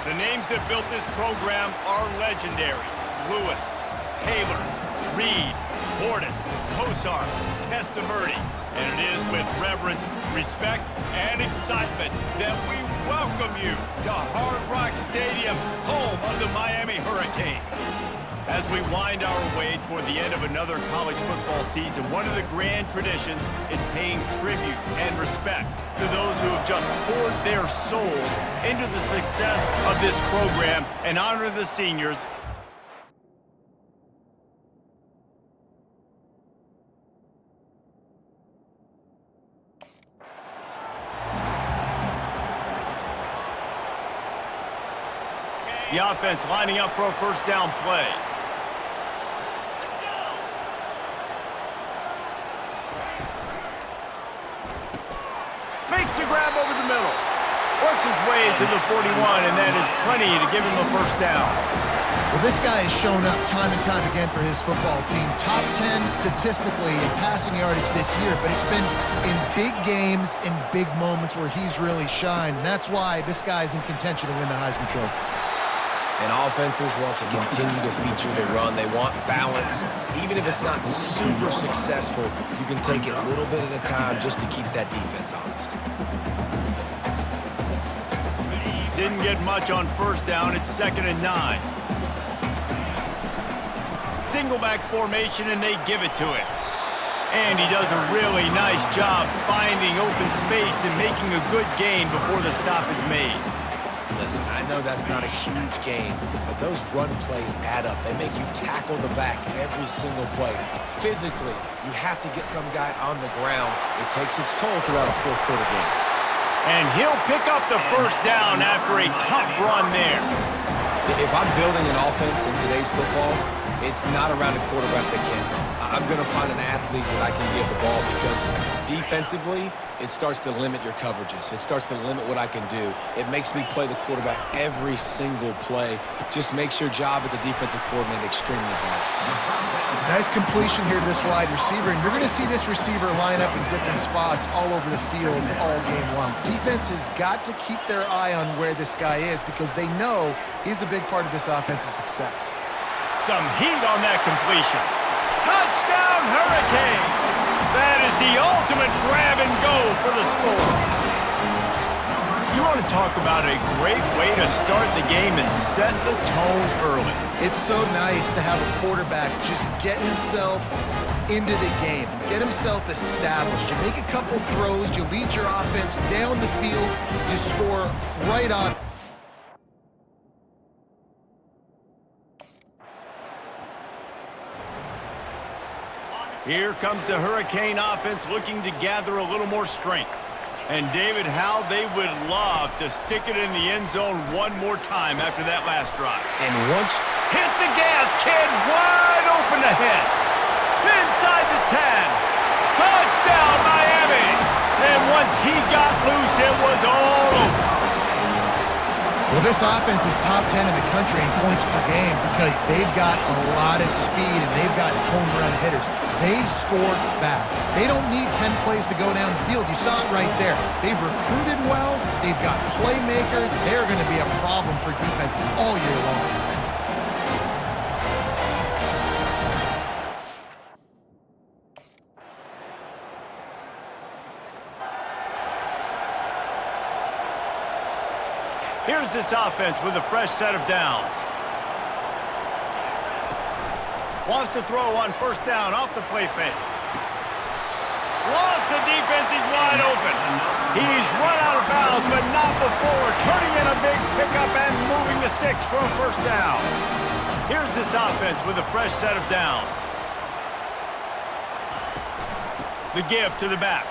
The names that built this program are legendary. Lewis, Taylor, Reed, Portis, Kosar, Testaverde. And it is with reverence, respect, and excitement that we welcome you to Hard Rock Stadium, home of the Miami Hurricanes. As we wind our way toward the end of another college football season, one of the grand traditions is paying tribute and respect to those who have just poured their souls into the success of this program and honor the seniors. The offense lining up for a first down play. Makes the grab over the middle. Works his way to the 41, and that is plenty to give him a first down. Well, this guy has shown up time and time again for his football team. Top 10 statistically in passing yardage this year, but it's been in big games, in big moments where he's really shined. And that's why this guy's in contention to win the Heisman Trophy. And offenses want to continue to feature the run. They want balance. Even if it's not super successful, you can take it a little bit at a time just to keep that defense honest. Didn't get much on first down. It's 2nd and 9. Single back formation, and they give it to him. And he does a really nice job finding open space and making a good gain before the stop is made. Listen, I know that's not a huge gain, but those run plays add up. They make you tackle the back every single play. Physically, you have to get some guy on the ground. It takes its toll throughout a fourth-quarter game. And he'll pick up the first down after a tough run there. If I'm building an offense in today's football, it's not around a quarterback that can. I'm going to find an athlete that I can give the ball because defensively, it starts to limit your coverages. It starts to limit what I can do. It makes me play the quarterback every single play. Just makes your job as a defensive coordinator extremely hard. Nice completion here to this wide receiver, and you're going to see this receiver line up in different spots all over the field all game long. Defense has got to keep their eye on where this guy is because they know he's a big part of this offense's success. Some heat on that completion. Touchdown, Hurricane! That is the ultimate grab and go for the score. You want to talk about a great way to start the game and set the tone early. It's so nice to have a quarterback just get himself into the game, get himself established. You make a couple throws, you lead your offense down the field, you score right on. Here comes the Hurricane offense looking to gather a little more strength. And David, how they would love to stick it in the end zone one more time after that last drive. And once... Hit the gas, kid! Wide open ahead! Inside the 10! Touchdown, Miami! And once he got loose, it was all over. Well, this offense is top 10 in the country in points per game because they've got a lot of speed and they've got home run hitters. They score fast. They don't need 10 plays to go down the field. You saw it right there. They've recruited well. They've got playmakers. They're going to be a problem for defenses all year long. Here's this offense with a fresh set of downs. Wants to throw on first down off the play fake. Lost the defense, he's wide open. He's run out of bounds, but not before turning in a big pickup and moving the sticks for a first down. Here's this offense with a fresh set of downs. The give to the back.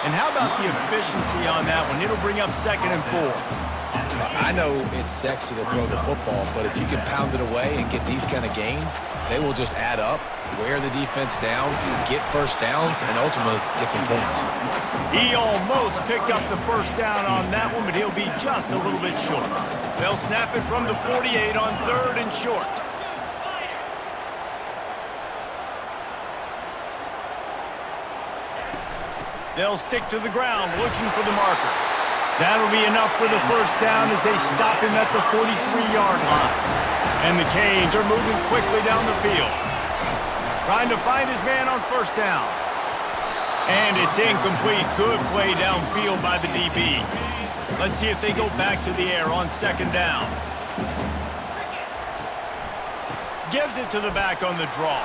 And how about the efficiency on that one? It'll bring up 2nd and 4. I know it's sexy to throw the football, but if you can pound it away and get these kind of gains, they will just add up, wear the defense down, get first downs, and ultimately get some points. He almost picked up the first down on that one, but he'll be just a little bit short. They'll snap it from the 48 on 3rd and short. They'll stick to the ground looking for the marker. That'll be enough for the first down as they stop him at the 43-yard line. And the Canes are moving quickly down the field. Trying to find his man on first down. And it's incomplete. Good play downfield by the DB. Let's see if they go back to the air on second down. Gives it to the back on the draw.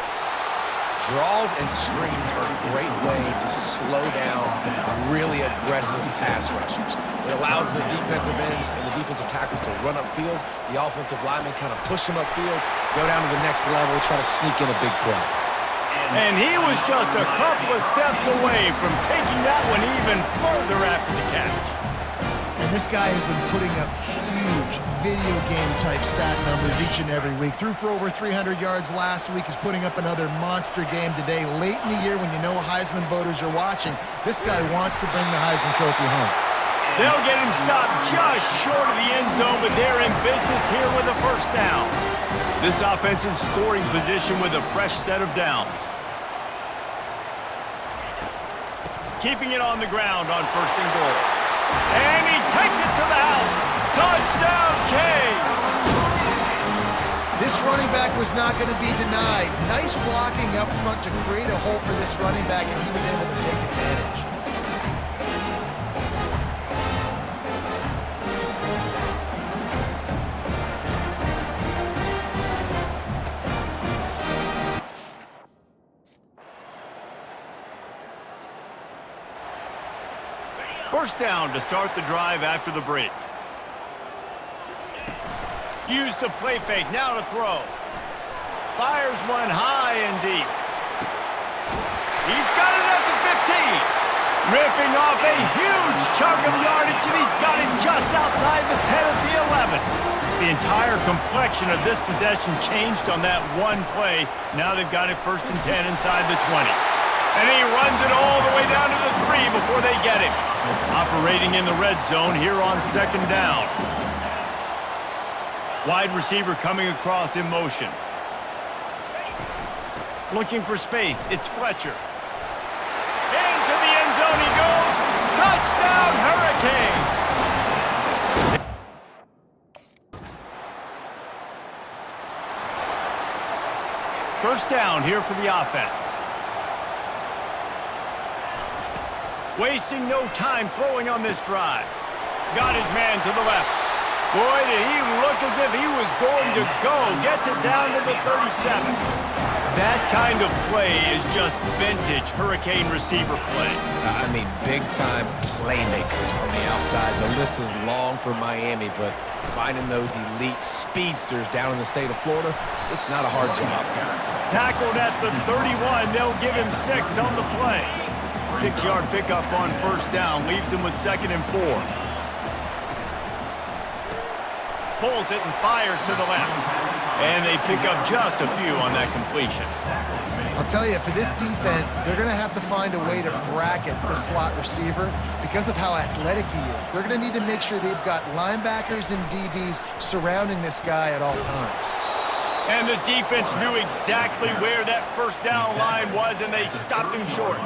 Draws and screens are a great way to slow down really aggressive pass rushers. It allows the defensive ends and the defensive tackles to run upfield. The offensive linemen kind of push them upfield, go down to the next level, try to sneak in a big play. And he was just a couple of steps away from taking that one even further after the catch. And this guy has been putting up huge video game-type stat numbers each and every week. Threw for over 300 yards last week. He's putting up another monster game today. Late in the year when you know Heisman voters are watching, this guy wants to bring the Heisman Trophy home. They'll get him stopped just short of the end zone, but they're in business here with a first down. This offense in scoring position with a fresh set of downs. Keeping it on the ground on first and goal. And he takes it to the house. Touchdown, Canes! This running back was not going to be denied. Nice blocking up front to create a hole for this running back, and he was able to take advantage. First down to start the drive after the break. Use the play fake, now to throw. Fires one high and deep. He's got it at the 15. Ripping off a huge chunk of yardage, and he's got it just outside the 10 of the 11. The entire complexion of this possession changed on that one play. Now they've got it first and 10 inside the 20. And he runs it all the way down to the 3 before they get him. Operating in the red zone here on second down. Wide receiver coming across in motion. Looking for space. It's Fletcher. Into the end zone he goes. Touchdown, Hurricanes! First down here for the offense. Wasting no time throwing on this drive. Got his man to the left. Boy, did he look as if he was going to go. Gets it down to the 37. That kind of play is just vintage Hurricane receiver play. I mean, big-time playmakers on the outside. The list is long for Miami, but finding those elite speedsters down in the state of Florida, it's not a hard job. Tackled at the 31. They'll give him 6 on the play. 6-yard pickup on first down. Leaves him with 2nd and 4. Pulls it and fires to the left. And they pick up just a few on that completion. I'll tell you, for this defense, they're going to have to find a way to bracket the slot receiver because of how athletic he is. They're going to need to make sure they've got linebackers and DBs surrounding this guy at all times. And the defense knew exactly where that first down line was, and they stopped him short.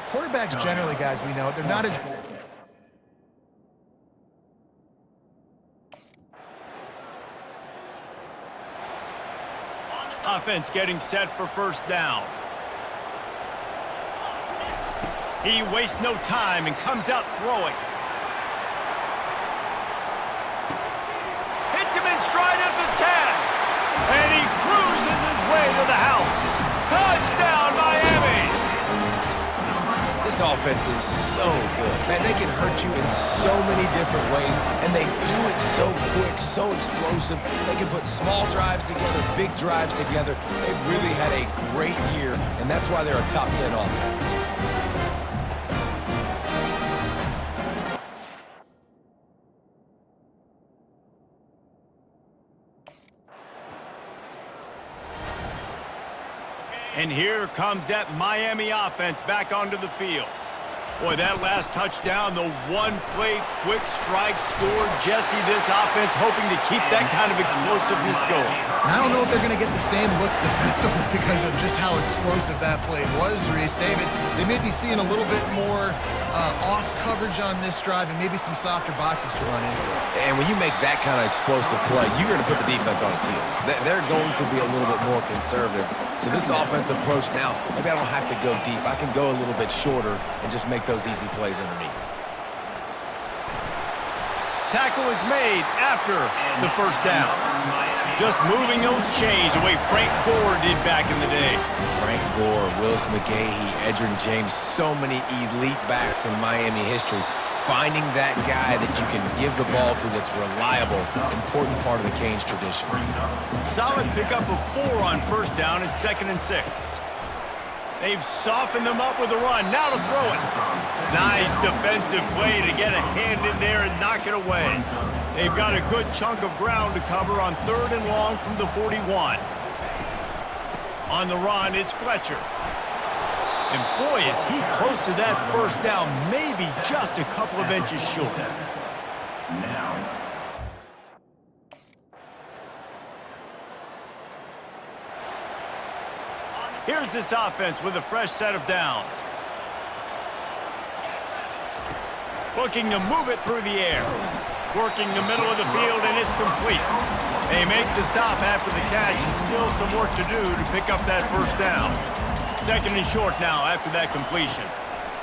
Quarterbacks generally, guys, we know, they're not as... Offense getting set for first down. He wastes no time and comes out throwing. Hits him in stride at the 10. And he cruises his way to the house. Touchdown, Miami! This offense is so good. Man, they can hurt you in so many different ways, and they do it so quick, so explosive. They can put small drives together, big drives together. They've really had a great year, and that's why they're a top 10 offense. And here comes that Miami offense back onto the field. Boy, that last touchdown, the one-play quick strike score. Jesse, this offense hoping to keep that kind of explosiveness going. And I don't know if they're going to get the same looks defensively because of just how explosive that play was, Reese. David, they may be seeing a little bit more off coverage on this drive and maybe some softer boxes to run into. And when you make that kind of explosive play, you're going to put the defense on its heels. They're going to be a little bit more conservative. So this offensive approach now, maybe I don't have to go deep. I can go a little bit shorter and just make those easy plays underneath. Tackle is made after the first down. Just moving those chains the way Frank Gore did back in the day. Frank Gore, Willis McGahee, Edgerrin James, so many elite backs in Miami history. Finding that guy that you can give the ball to that's reliable, important part of the Canes tradition. Solid pickup of 4 on first down and 2nd and 6. They've softened them up with a run. Now to throw it. Nice defensive play to get a hand in there and knock it away. They've got a good chunk of ground to cover on 3rd and long from the 41. On the run, it's Fletcher. And boy, is he close to that first down, maybe just a couple of inches short. Here's this offense with a fresh set of downs. Looking to move it through the air. Working the middle of the field, and it's complete. They make the stop after the catch, and still some work to do to pick up that first down. 2nd and short now after that completion.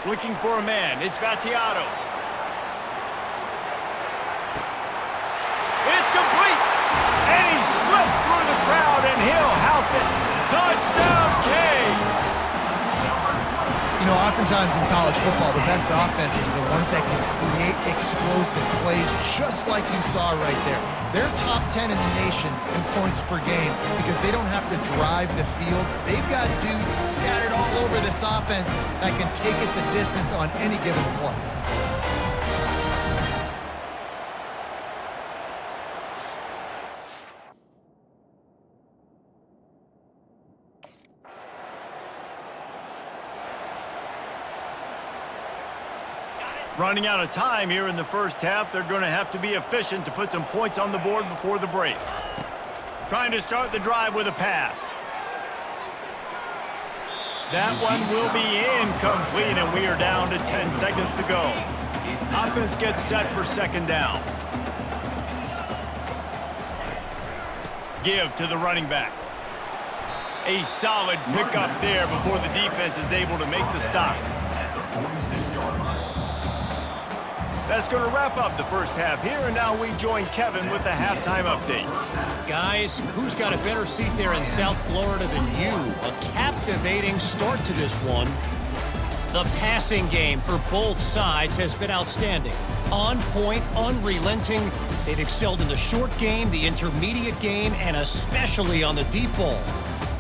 Looking for a man. It's Battiato. It's complete! And he slipped through the crowd, and he'll house it. Touchdown, Canes! You know, oftentimes in college football, the best offenses are the ones that can create explosive plays just like you saw right there. They're top 10 in the nation in points per game because they don't have to drive the field. They've got dudes scattered all over this offense that can take it the distance on any given play. Running out of time here in the first half. They're going to have to be efficient to put some points on the board before the break. Trying to start the drive with a pass. That one will be incomplete, and we are down to 10 seconds to go. Offense gets set for 2nd down. Give to the running back. A solid pickup there before the defense is able to make the stop. That's going to wrap up the first half here, and now we join Kevin with the halftime update. Guys, who's got a better seat there in South Florida than you? A captivating start to this one. The passing game for both sides has been outstanding. On point, unrelenting. They've excelled in the short game, the intermediate game, and especially on the deep ball.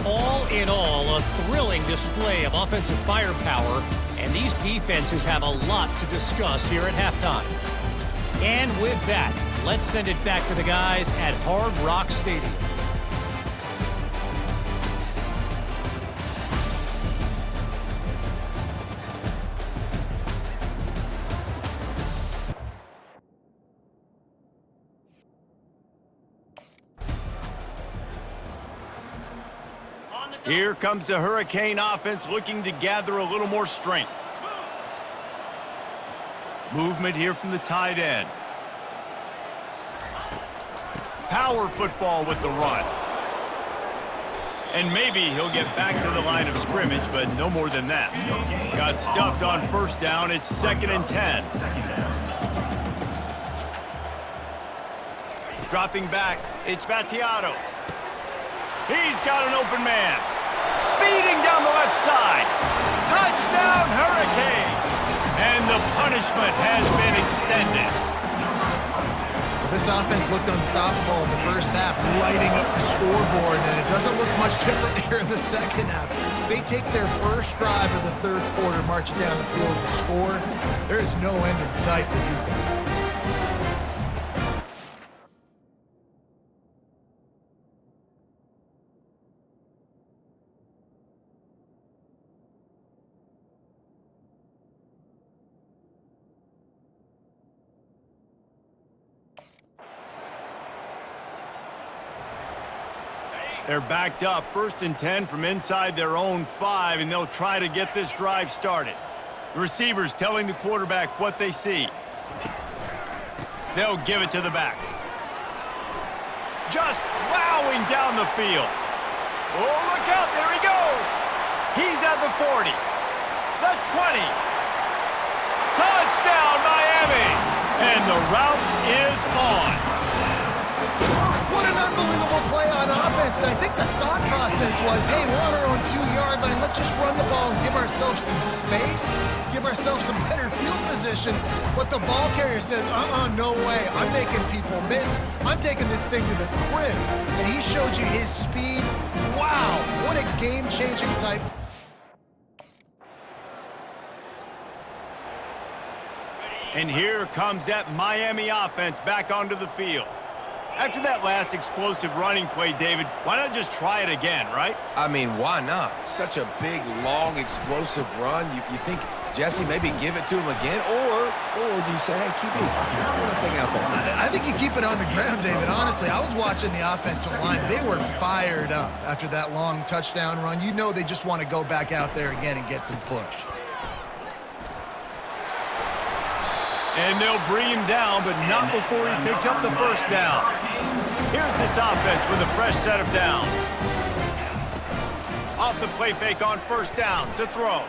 All in all, a thrilling display of offensive firepower, and these defenses have a lot to discuss here at halftime. And with that, let's send it back to the guys at Hard Rock Stadium. Here comes the Hurricane offense looking to gather a little more strength. Movement here from the tight end. Power football with the run. And maybe he'll get back to the line of scrimmage, but no more than that. Got stuffed on first down. It's 2nd and 10. Dropping back, it's Battiato. He's got an open man. Speeding down the left side. Touchdown, Hurricane! And the punishment has been extended. This offense looked unstoppable in the first half, lighting up the scoreboard, and it doesn't look much different here in the second half. They take their first drive of the third quarter, march down the field and score. There is no end in sight for these guys. They're backed up, 1st and 10 from inside their own 5, and they'll try to get this drive started. The receivers telling the quarterback what they see. They'll give it to the back. Just plowing down the field. Oh, look out, there he goes. He's at the 40, the 20. Touchdown, Miami! And the route is on. What an unbelievable play on offense, and I think the thought process was, hey, we're on our own 2-yard line. Let's just run the ball and give ourselves some space, give ourselves some better field position. But the ball carrier says, no way. I'm making people miss. I'm taking this thing to the crib. And he showed you his speed. Wow, what a game-changing type. And here comes that Miami offense back onto the field. After that last explosive running play, David, why not just try it again, right? I mean, why not? Such a big, long, explosive run. You think, Jesse, maybe give it to him again? Or do you say, hey, keep that thing out there? I think you keep it on the ground, David. Honestly, I was watching the offensive line. They were fired up after that long touchdown run. You know they just want to go back out there again and get some push. And they'll bring him down, but not before he picks up the first down. Here's this offense with a fresh set of downs. Off the play fake on first down to throw.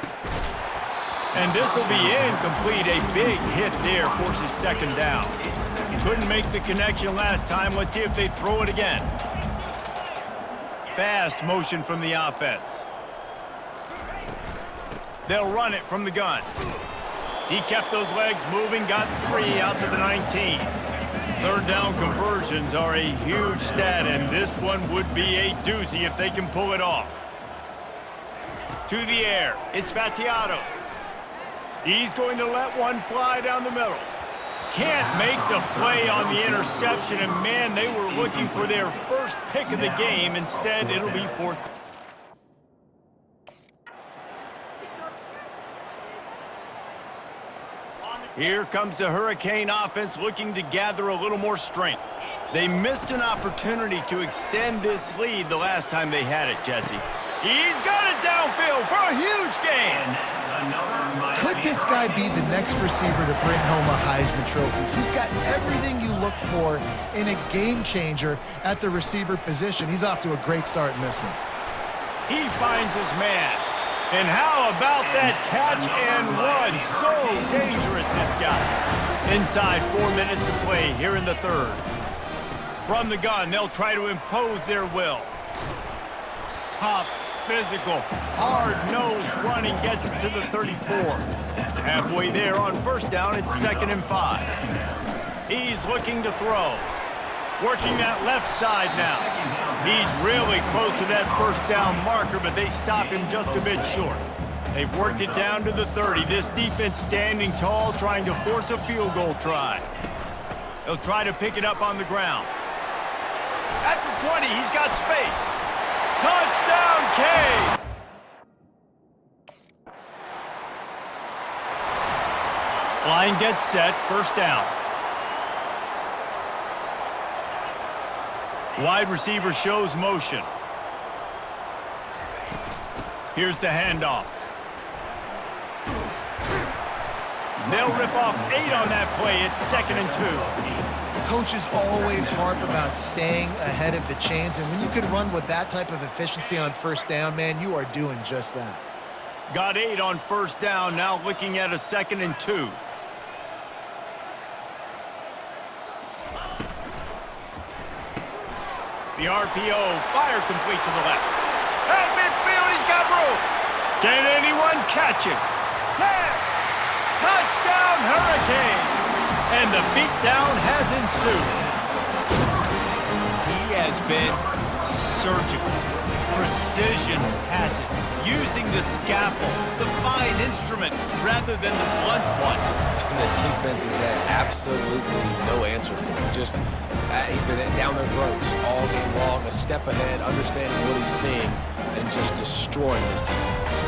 And this will be incomplete. A big hit there forces second down. Couldn't make the connection last time. Let's see if they throw it again. Fast motion from the offense. They'll run it from the gun. He kept those legs moving, got 3 out to the 19. Third down conversions are a huge stat, and this one would be a doozy if they can pull it off. To the air, it's Vattiato. He's going to let one fly down the middle. Can't make the play on the interception, and man, they were looking for their first pick of the game. Instead, it'll be 4th. Here comes the Hurricane offense looking to gather a little more strength. They missed an opportunity to extend this lead the last time they had it, Jesse. He's got it downfield for a huge gain. Could this guy be the next receiver to bring home a Heisman Trophy? He's got everything you look for in a game changer at the receiver position. He's off to a great start in this one. He finds his man. And how about that catch and run? So dangerous, this guy. Inside 4 minutes to play here in the third. From the gun, they'll try to impose their will. Tough, physical, hard-nosed running gets it to the 34. Halfway there on first down, it's 2nd and 5. He's looking to throw. Working that left side now. He's really close to that first down marker, but they stop him just a bit short. They've worked it down to the 30. This defense standing tall, trying to force a field goal try. They'll try to pick it up on the ground. At the 20, he's got space. Touchdown, K! Line gets set, first down. Wide receiver shows motion. Here's the handoff. They'll rip off 8 on that play. It's 2nd and 2. Coaches always harp about staying ahead of the chains, and when you can run with that type of efficiency on first down, man, you are doing just that. Got 8 on first down, now looking at a 2nd and 2. The RPO, fire complete to the left. At midfield, he's got room. Can anyone catch him? 10. Touchdown, Hurricanes. And the beatdown has ensued. He has been surgical. Precision passes. Using the scalpel, the fine instrument, rather than the blunt one. And the defense has had absolutely no answer for him. Just, he's been down their throats all game long, a step ahead, understanding what he's seeing, and just destroying this defense.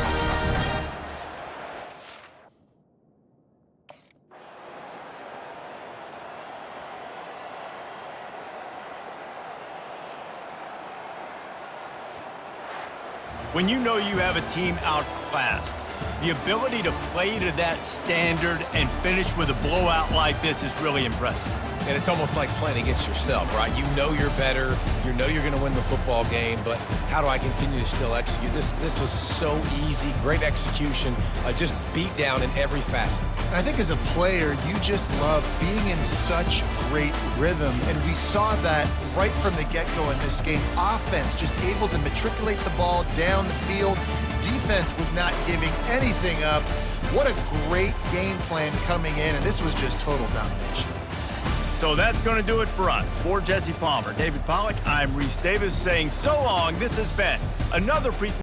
When you know you have a team outclassed, the ability to play to that standard and finish with a blowout like this is really impressive. And it's almost like playing against yourself, right? You know you're better. You know you're going to win the football game, but how do I continue to still execute? This was so easy. Great execution. Just beat down in every facet. And I think as a player, you just love being in such great rhythm, and we saw that right from the get-go in this game. Offense just able to matriculate the ball down the field. Defense was not giving anything up. What a great game plan coming in, and this was just total domination. So that's going to do it for us. For Jesse Palmer, David Pollack, I'm Reese Davis saying so long. This has been another presentation.